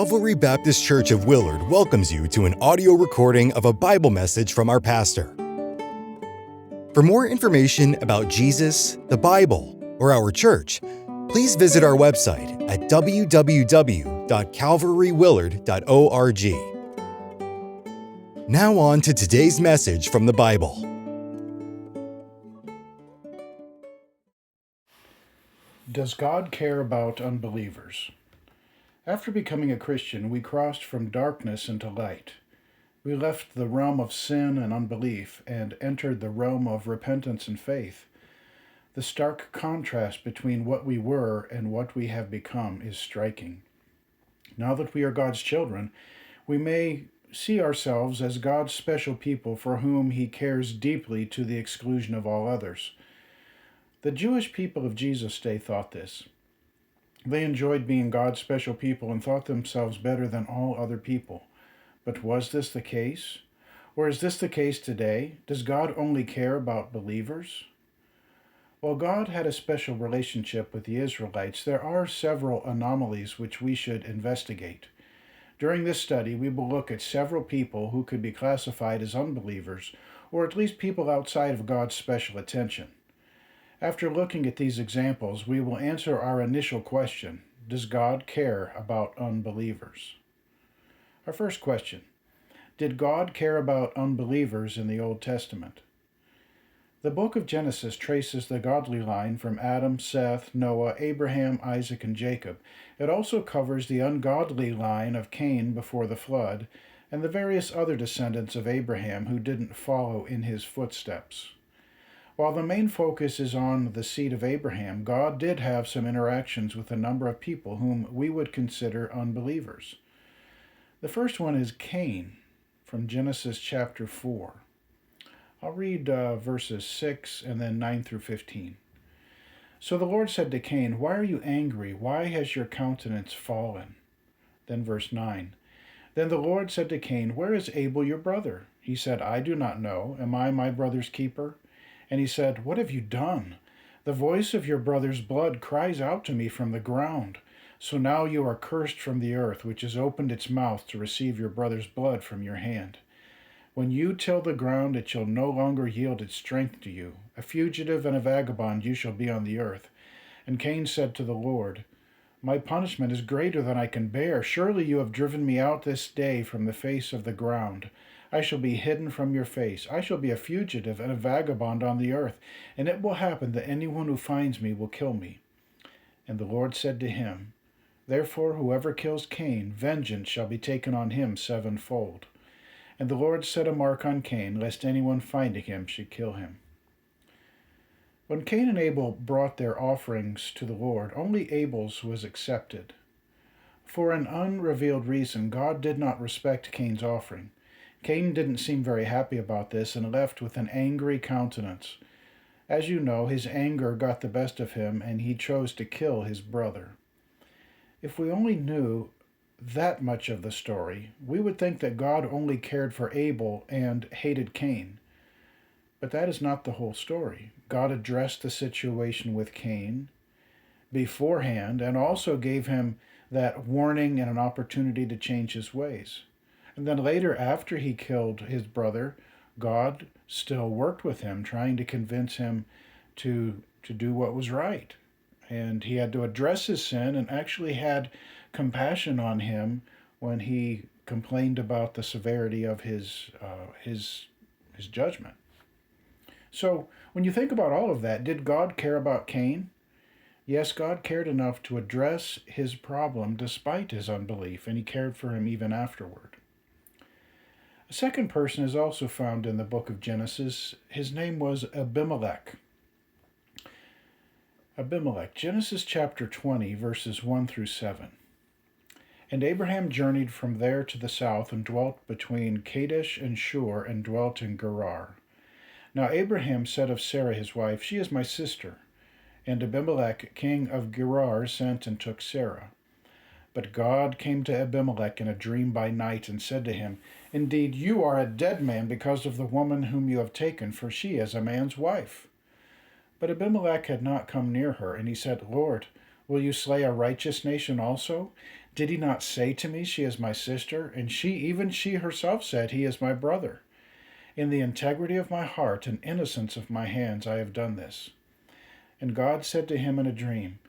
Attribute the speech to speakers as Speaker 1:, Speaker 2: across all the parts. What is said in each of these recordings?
Speaker 1: Calvary Baptist Church of Willard welcomes you to an audio recording of a Bible message from our pastor. For more information about Jesus, the Bible, or our church, please visit our website at www.calvarywillard.org. Now on to today's message from the Bible.
Speaker 2: Does God care about unbelievers? After becoming a Christian, we crossed from darkness into light. We left the realm of sin and unbelief and entered the realm of repentance and faith. The stark contrast between what we were and what we have become is striking. Now that we are God's children, we may see ourselves as God's special people for whom He cares deeply to the exclusion of all others. The Jewish people of Jesus' day thought this. They enjoyed being God's special people and thought themselves better than all other people. But was this the case? Or is this the case today? Does God only care about believers? While God had a special relationship with the Israelites, there are several anomalies which we should investigate. During this study, we will look at several people who could be classified as unbelievers, or at least people outside of God's special attention. After looking at these examples, we will answer our initial question: does God care about unbelievers? Our first question: did God care about unbelievers in the Old Testament? The book of Genesis traces the godly line from Adam, Seth, Noah, Abraham, Isaac, and Jacob. It also covers the ungodly line of Cain before the flood, and the various other descendants of Abraham who didn't follow in his footsteps. While the main focus is on the seed of Abraham, God did have some interactions with a number of people whom we would consider unbelievers. The first one is Cain, from Genesis chapter 4. I'll read verses 6 and then 9 through 15. So the Lord said to Cain, "Why are you angry? Why has your countenance fallen?" Then verse 9. Then the Lord said to Cain, "Where is Abel your brother?" He said, "I do not know. Am I my brother's keeper?" And he said, "What have you done? The voice of your brother's blood cries out to me from the ground. So now you are cursed from the earth, which has opened its mouth to receive your brother's blood from your hand. When you till the ground, it shall no longer yield its strength to you. A fugitive and a vagabond you shall be on the earth." And Cain said to the Lord, "My punishment is greater than I can bear. Surely you have driven me out this day from the face of the ground. I shall be hidden from your face. I shall be a fugitive and a vagabond on the earth, and it will happen that anyone who finds me will kill me." And the Lord said to him, "Therefore whoever kills Cain, vengeance shall be taken on him sevenfold." And the Lord set a mark on Cain, lest anyone finding him should kill him. When Cain and Abel brought their offerings to the Lord, only Abel's was accepted. For an unrevealed reason, God did not respect Cain's offering. Cain didn't seem very happy about this and left with an angry countenance. As you know, his anger got the best of him and he chose to kill his brother. If we only knew that much of the story, we would think that God only cared for Abel and hated Cain. But that is not the whole story. God addressed the situation with Cain beforehand and also gave him that warning and an opportunity to change his ways. And then later, after he killed his brother, God still worked with him, trying to convince him to do what was right. And he had to address his sin and actually had compassion on him when he complained about the severity of his judgment. So when you think about all of that, did God care about Cain? Yes, God cared enough to address his problem despite his unbelief, and he cared for him even afterward. A second person is also found in the book of Genesis. His name was Abimelech. Genesis chapter 20, verses 1 through 7. And Abraham journeyed from there to the south and dwelt between Kadesh and Shur and dwelt in Gerar. Now Abraham said of Sarah his wife, "She is my sister." And Abimelech, king of Gerar, sent and took Sarah. But God came to Abimelech in a dream by night and said to him, "Indeed, you are a dead man because of the woman whom you have taken, for she is a man's wife." But Abimelech had not come near her, and he said, "Lord, Will you slay a righteous nation also? Did he not say to me, she is my sister? And she herself said, he is my brother. In the integrity of my heart and innocence of my hands I have done this. And God said to him in a dream,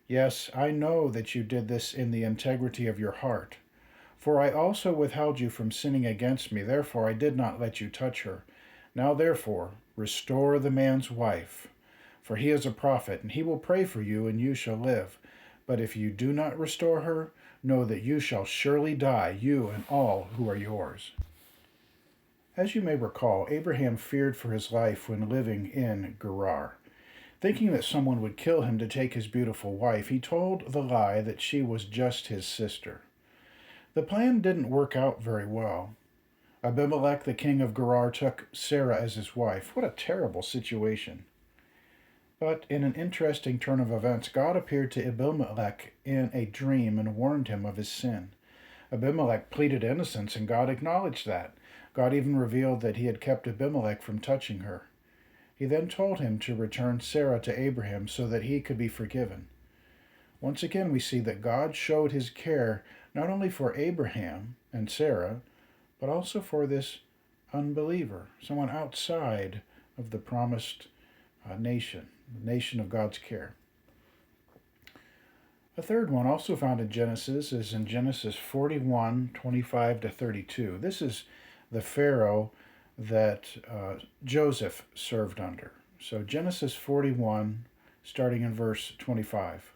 Speaker 2: Yes, I know that you did this in the integrity of your heart. For I also withheld you from sinning against me, therefore I did not let you touch her. Now therefore, restore the man's wife, for he is a prophet, and he will pray for you, and you shall live. But if you do not restore her, know that you shall surely die, you and all who are yours. As you may recall, Abraham feared for his life when living in Gerar. Thinking that someone would kill him to take his beautiful wife, he told the lie that she was just his sister. The plan didn't work out very well. Abimelech, the king of Gerar, took Sarah as his wife. What a terrible situation. But in an interesting turn of events, God appeared to Abimelech in a dream and warned him of his sin. Abimelech pleaded innocence, and God acknowledged that. God even revealed that he had kept Abimelech from touching her. He then told him to return Sarah to Abraham so that he could be forgiven. Once again, we see that God showed his care not only for Abraham and Sarah, but also for this unbeliever, someone outside of the promised nation, the nation of God's care. A third one, also found in Genesis, is in Genesis 41:25-32. This is the Pharaoh that Joseph served under. So Genesis 41, starting in verse 25.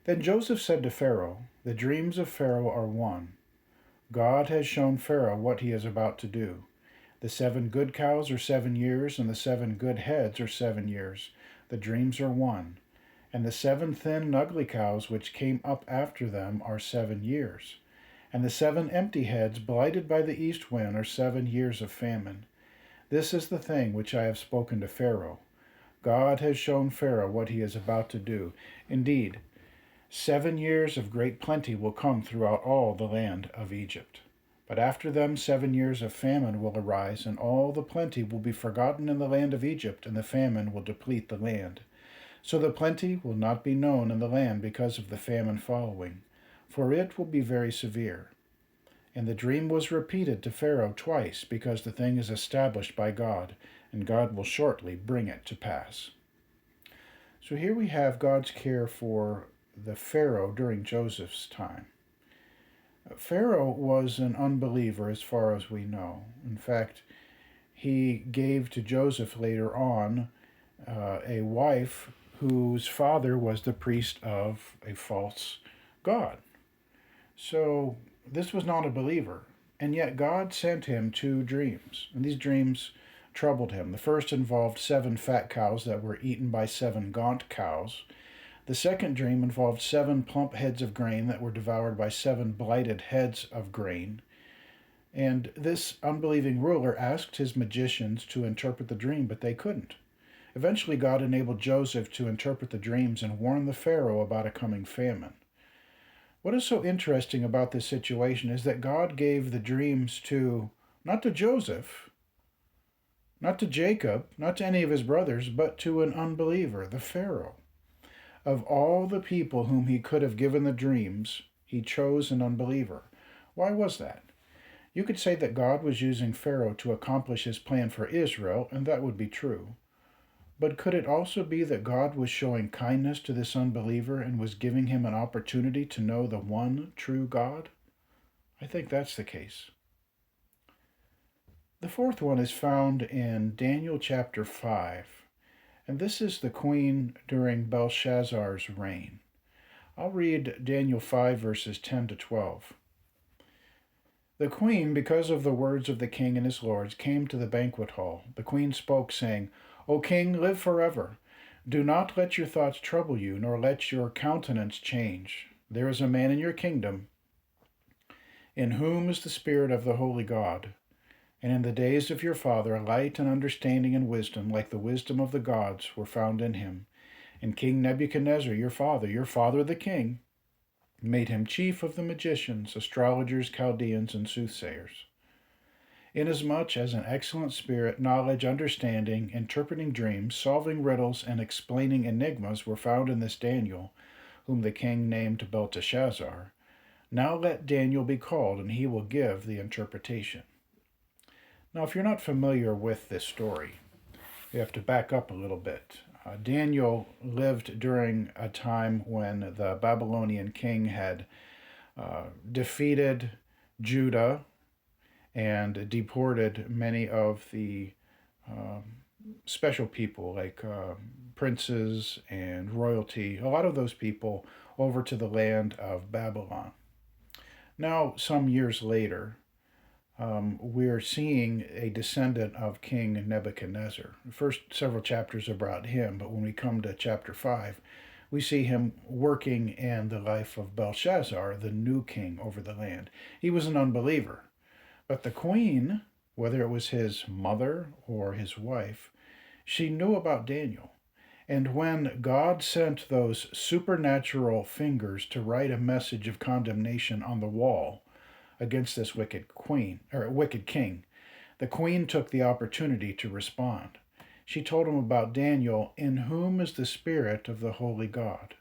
Speaker 2: Then Joseph said to Pharaoh, The dreams of Pharaoh are one. God has shown Pharaoh what he is about to do. The 7 good cows are 7 years, and the 7 good heads are 7 years. The dreams are one. And the 7 thin and ugly cows which came up after them are 7 years. And the 7 empty heads, blighted by the east wind, are 7 years of famine. This is the thing which I have spoken to Pharaoh. God has shown Pharaoh what he is about to do. Indeed, 7 years of great plenty will come throughout all the land of Egypt. But after them 7 years of famine will arise, and all the plenty will be forgotten in the land of Egypt, and the famine will deplete the land. So the plenty will not be known in the land because of the famine following, for it will be very severe. And the dream was repeated to Pharaoh twice, because the thing is established by God, and God will shortly bring it to pass. So here we have God's care for the Pharaoh during Joseph's time. Pharaoh was an unbeliever as far as we know. In fact, he gave to Joseph later on a wife whose father was the priest of a false god. So this was not a believer, and yet God sent him 2 dreams, and these dreams troubled him. The first involved 7 fat cows that were eaten by 7 gaunt cows. The second dream involved 7 plump heads of grain that were devoured by 7 blighted heads of grain. And this unbelieving ruler asked his magicians to interpret the dream, but they couldn't. Eventually, God enabled Joseph to interpret the dreams and warn the Pharaoh about a coming famine. What is so interesting about this situation is that God gave the dreams not to Joseph, not to Jacob, not to any of his brothers, but to an unbeliever, the Pharaoh. Of all the people whom he could have given the dreams, he chose an unbeliever. Why was that? You could say that God was using Pharaoh to accomplish his plan for Israel, and that would be true. But could it also be that God was showing kindness to this unbeliever and was giving him an opportunity to know the one true God? I think that's the case. The fourth one is found in Daniel chapter 5, and this is the queen during Belshazzar's reign. I'll read Daniel 5 verses 10 to 12. The queen, because of the words of the king and his lords, came to the banquet hall. The queen spoke, saying, O king, live forever. Do not let your thoughts trouble you, nor let your countenance change. There is a man in your kingdom, in whom is the Spirit of the holy God. And in the days of your father, light and understanding and wisdom, like the wisdom of the gods, were found in him. And King Nebuchadnezzar, your father the king, made him chief of the magicians, astrologers, Chaldeans, and soothsayers. Inasmuch as an excellent spirit, knowledge, understanding, interpreting dreams, solving riddles, and explaining enigmas were found in this Daniel, whom the king named Belteshazzar, now let Daniel be called, and he will give the interpretation. Now, if you're not familiar with this story, you have to back up a little bit. Daniel lived during a time when the Babylonian king had defeated Judah and deported many of the special people like princes and royalty, a lot of those people over to the land of Babylon. Now, some years later, we're seeing a descendant of King Nebuchadnezzar. The first several chapters are about him, but when we come to chapter 5, we see him working in the life of Belshazzar, the new king over the land. He was an unbeliever, but the queen, whether it was his mother or his wife, she knew about Daniel. And when God sent those supernatural fingers to write a message of condemnation on the wall against this wicked king, the queen took the opportunity to respond. She told him about Daniel, in whom is the spirit of the holy God.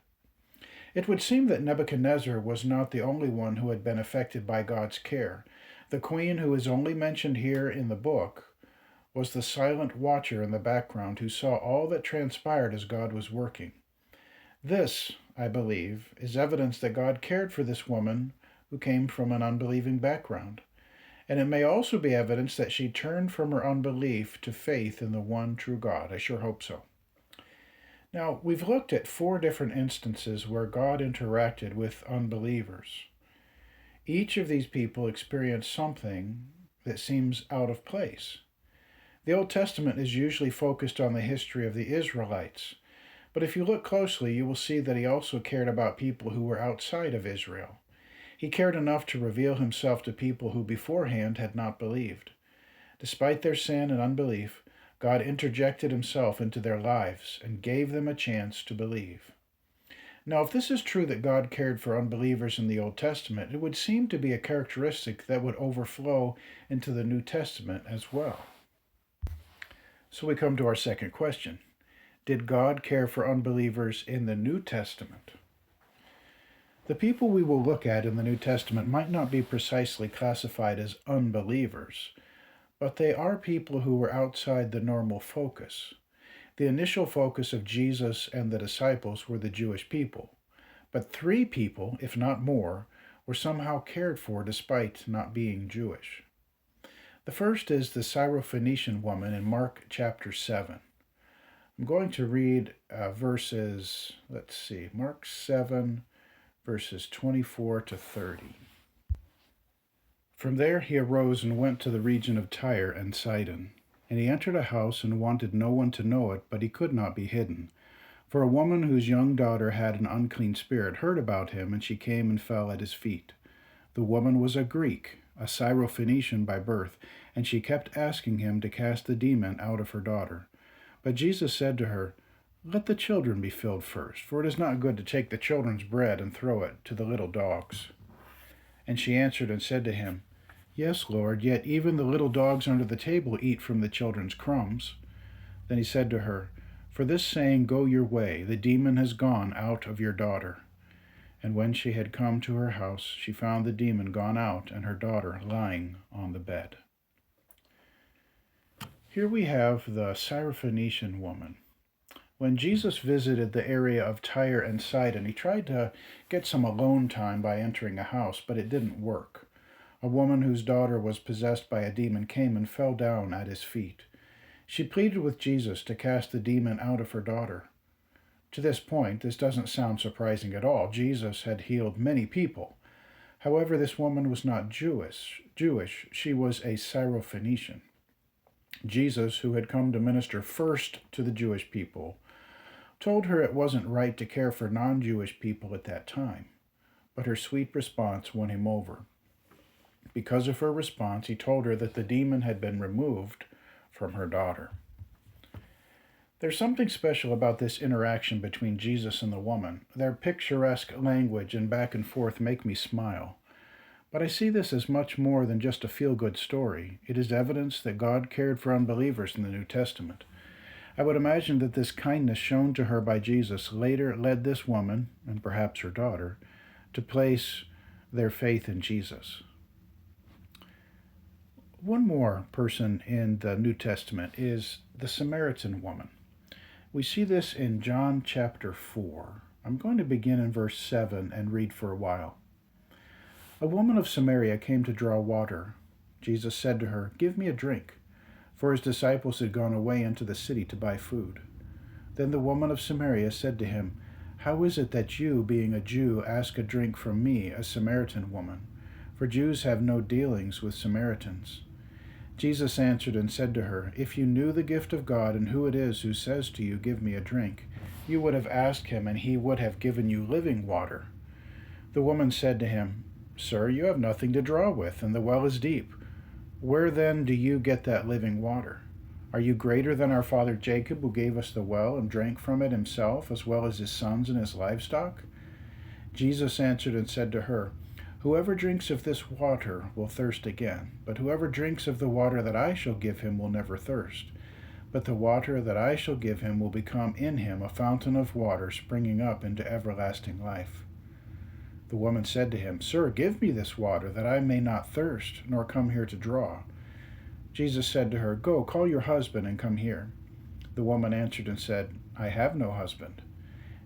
Speaker 2: It would seem that Nebuchadnezzar was not the only one who had been affected by God's care. The queen, who is only mentioned here in the book, was the silent watcher in the background who saw all that transpired as God was working. This, I believe, is evidence that God cared for this woman who came from an unbelieving background. And it may also be evidence that she turned from her unbelief to faith in the one true God. I sure hope so. Now, we've looked at 4 different instances where God interacted with unbelievers. Each of these people experienced something that seems out of place. The Old Testament is usually focused on the history of the Israelites, but if you look closely, you will see that he also cared about people who were outside of Israel. He cared enough to reveal himself to people who beforehand had not believed. Despite their sin and unbelief, God interjected himself into their lives and gave them a chance to believe. Now, if this is true that God cared for unbelievers in the Old Testament, it would seem to be a characteristic that would overflow into the New Testament as well. So we come to our second question. Did God care for unbelievers in the New Testament? The people we will look at in the New Testament might not be precisely classified as unbelievers, but they are people who were outside the normal focus. The initial focus of Jesus and the disciples were the Jewish people, but 3 people, if not more, were somehow cared for despite not being Jewish. The first is the Syrophoenician woman in Mark chapter 7. I'm going to read Mark 7, verses 24 to 30. From there he arose and went to the region of Tyre and Sidon. And he entered a house and wanted no one to know it, but he could not be hidden. For a woman whose young daughter had an unclean spirit heard about him, and she came and fell at his feet. The woman was a Greek, a Syrophoenician by birth, and she kept asking him to cast the demon out of her daughter. But Jesus said to her, "Let the children be filled first, for it is not good to take the children's bread and throw it to the little dogs." And she answered and said to him, "Yes, Lord, yet even the little dogs under the table eat from the children's crumbs." Then he said to her, "For this saying, go your way, the demon has gone out of your daughter." And when she had come to her house, she found the demon gone out and her daughter lying on the bed. Here we have the Syrophoenician woman. When Jesus visited the area of Tyre and Sidon, he tried to get some alone time by entering a house, but it didn't work. A woman whose daughter was possessed by a demon came and fell down at his feet. She pleaded with Jesus to cast the demon out of her daughter. To this point, this doesn't sound surprising at all. Jesus had healed many people. However, this woman was not Jewish. She was a Syrophoenician. Jesus, who had come to minister first to the Jewish people, told her it wasn't right to care for non-Jewish people at that time. But her sweet response won him over. Because of her response, he told her that the demon had been removed from her daughter. There's something special about this interaction between Jesus and the woman. Their picturesque language and back and forth make me smile. But I see this as much more than just a feel-good story. It is evidence that God cared for unbelievers in the New Testament. I would imagine that this kindness shown to her by Jesus later led this woman, and perhaps her daughter, to place their faith in Jesus. One more person in the New Testament is the Samaritan woman. We see this in John chapter 4. I'm going to begin in verse 7 and read for a while. A woman of Samaria came to draw water. Jesus said to her, "Give me a drink," for his disciples had gone away into the city to buy food. Then the woman of Samaria said to him, "How is it that you, being a Jew, ask a drink from me, a Samaritan woman? For Jews have no dealings with Samaritans." Jesus answered and said to her, "If you knew the gift of God and who it is who says to you, 'Give me a drink,' you would have asked him, and he would have given you living water." The woman said to him, "Sir, you have nothing to draw with, and the well is deep. Where then do you get that living water? Are you greater than our father Jacob, who gave us the well and drank from it himself, as well as his sons and his livestock?" Jesus answered and said to her, "Whoever drinks of this water will thirst again, but whoever drinks of the water that I shall give him will never thirst. But the water that I shall give him will become in him a fountain of water springing up into everlasting life." The woman said to him, "Sir, give me this water, that I may not thirst, nor come here to draw." Jesus said to her, "Go, call your husband and come here." The woman answered and said, "I have no husband."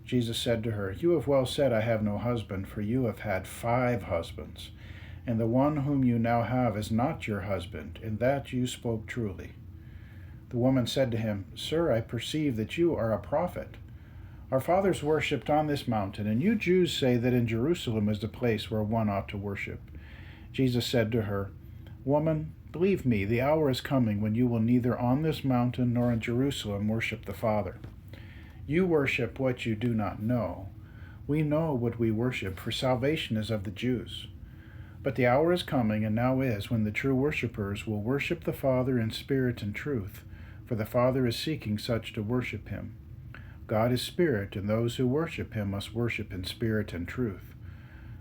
Speaker 2: Jesus said to her, "You have well said, 'I have no husband,' for you have had 5 husbands, and the one whom you now have is not your husband. In that you spoke truly." The woman said to him, "Sir, I perceive that you are a prophet. Our fathers worshipped on this mountain, and you Jews say that in Jerusalem is the place where one ought to worship." Jesus said to her, "Woman, believe me, the hour is coming when you will neither on this mountain nor in Jerusalem worship the Father. You worship what you do not know. We know what we worship, for salvation is of the Jews. But the hour is coming, and now is, when the true worshippers will worship the Father in spirit and truth, for the Father is seeking such to worship him. God is spirit, and those who worship him must worship in spirit and truth."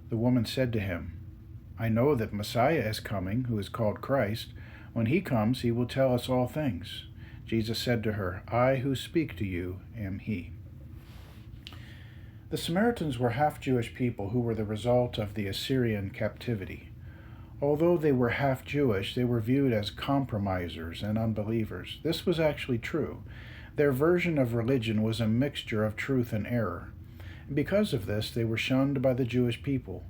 Speaker 2: The woman said to him, "I know that Messiah is coming, who is called Christ. When he comes, he will tell us all things." Jesus said to her, "I who speak to you am he." The Samaritans were half-Jewish people who were the result of the Assyrian captivity. Although they were half-Jewish, they were viewed as compromisers and unbelievers. This was actually true. Their version of religion was a mixture of truth and error. And because of this, they were shunned by the Jewish people.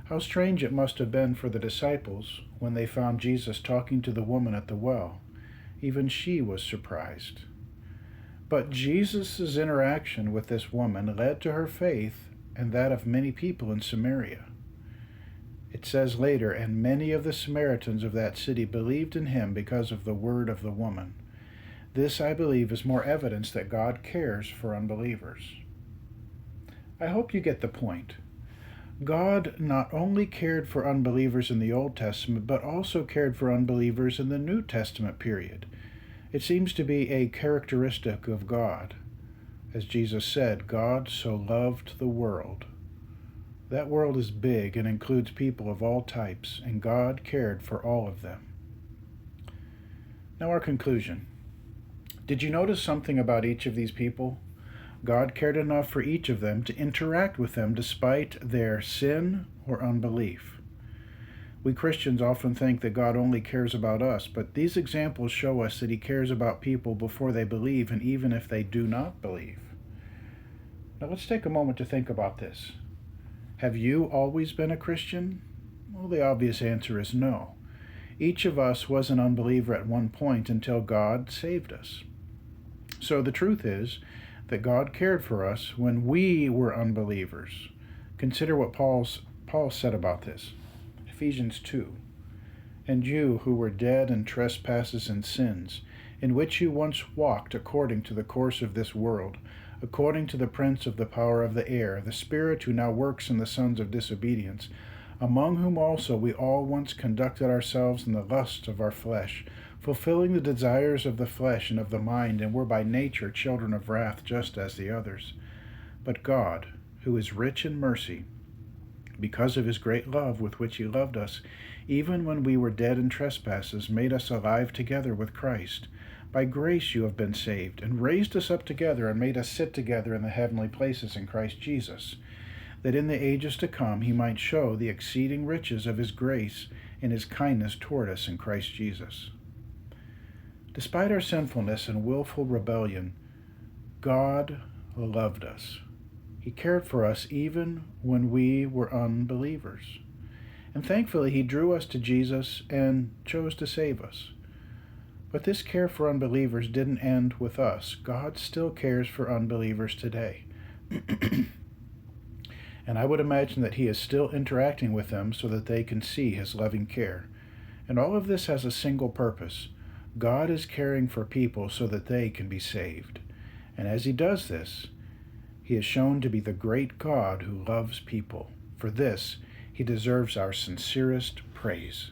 Speaker 2: How strange it must have been for the disciples when they found Jesus talking to the woman at the well. Even she was surprised. But Jesus' interaction with this woman led to her faith and that of many people in Samaria. It says later, "And many of the Samaritans of that city believed in him because of the word of the woman." This, I believe, is more evidence that God cares for unbelievers. I hope you get the point. God not only cared for unbelievers in the Old Testament, but also cared for unbelievers in the New Testament period. It seems to be a characteristic of God. As Jesus said, God so loved the world. That world is big and includes people of all types, and God cared for all of them. Now our conclusion. Did you notice something about each of these people? God cared enough for each of them to interact with them despite their sin or unbelief. We Christians often think that God only cares about us, but these examples show us that he cares about people before they believe, and even if they do not believe. Now let's take a moment to think about this. Have you always been a Christian? Well, the obvious answer is no. Each of us was an unbeliever at one point until God saved us. So the truth is that God cared for us when we were unbelievers. Consider what Paul said about this. Ephesians 2. "And you who were dead in trespasses and sins, in which you once walked according to the course of this world, according to the prince of the power of the air, the spirit who now works in the sons of disobedience, among whom also we all once conducted ourselves in the lusts of our flesh, fulfilling the desires of the flesh and of the mind, and were by nature children of wrath just as the others. But God, who is rich in mercy, because of his great love with which he loved us, even when we were dead in trespasses, made us alive together with Christ. By grace you have been saved, and raised us up together, and made us sit together in the heavenly places in Christ Jesus, that in the ages to come he might show the exceeding riches of his grace and his kindness toward us in Christ Jesus. Despite our sinfulness and willful rebellion, God loved us. He cared for us even when we were unbelievers. And thankfully, he drew us to Jesus and chose to save us. But this care for unbelievers didn't end with us. God still cares for unbelievers today. And I would imagine that he is still interacting with them so that they can see his loving care. And all of this has a single purpose. God is caring for people so that they can be saved. And as he does this, he is shown to be the great God who loves people. For this, he deserves our sincerest praise.